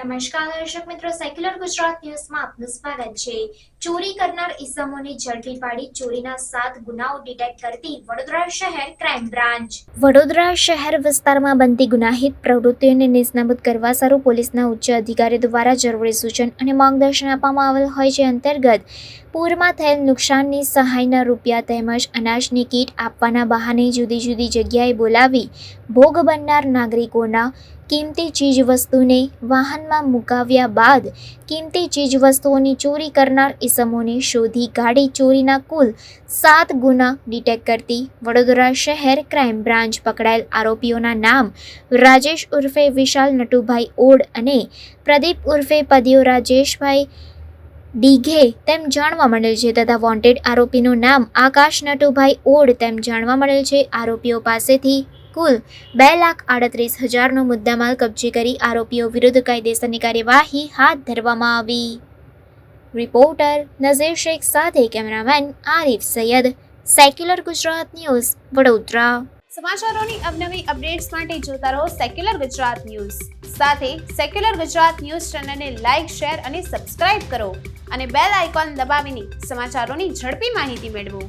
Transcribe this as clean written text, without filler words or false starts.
નમસ્કાર દર્શક મિત્રો, સેક્યુલર ગુજરાત ન્યૂઝમાં આપનું સ્વાગત છે। ચોરી કરનાર ઈસમોને ઝડપી પાડી ચોરીના 7 ગુનાઓ ડિટેક્ટ કરતી વડોદરા શહેર ક્રાઇમ બ્રાન્ચ। વડોદરા શહેર વિસ્તારમાં બનતી ગુનાહિત પ્રવૃત્તિઓને નિષ્ણાબૂદ કરવા સારું પોલીસના ઉચ્ચ અધિકારીઓ દ્વારા જરૂરી સૂચન અને માર્ગદર્શન આપવામાં આવેલ હોય છે। અંતર્ગત પૂરમાં થયેલ નુકસાનની સહાયના રૂપિયા તેમજ અનાજની કીટ આપવાના બહાને જુદી જુદી જગ્યાએ બોલાવી ભોગ બનનાર નાગરિકોના કિંમતી ચીજવસ્તુને વાહનમાં મુકાવ્યા બાદ કિંમતી ચીજવસ્તુઓની ચોરી કરનાર ઈસમોને શોધી કાઢી ચોરીના કુલ 7 ગુના ડિટેક્ટ કરતી વડોદરા શહેર ક્રાઇમ બ્રાન્ચ પકડાયેલ આરોપીઓના નામ રાજેશ ઉર્ફે વિશાલ નટુભાઈ ઓડ અને પ્રદીપ ઉર્ફે પદિયો રાજેશભાઈ ડીઘે તેમ જાણવા મળેલ છે તથા વોન્ટેડ આરોપીનું નામ આકાશ નટુભાઈ ઓડ તેમ જાણવા મળેલ છે। આરોપીઓ પાસેથી કુલ 2,38,000નો મુદ્દામાલ કબજે કરી આરોપીઓ વિરુદ્ધ કાયદેસરની કાર્યવાહી હાથ ધરવામાં આવી। રિપોર્ટર નઝીર શેખ સાથે cameraman Arif Sayyed, secular Gujarat news, Vadodara. સમાચારોની અવનવી અપડેટ્સ માટે જોતા રહો સેક્યુલર ગુજરાત ન્યૂઝ। સાથે સેક્યુલર ગુજરાત ન્યૂઝ ચેનલને લાઇક, શેર અને સબસ્ક્રાઇબ કરો અને બેલ આઇકોન દબાવીને સમાચારોની ઝડપી માહિતી મેળવો।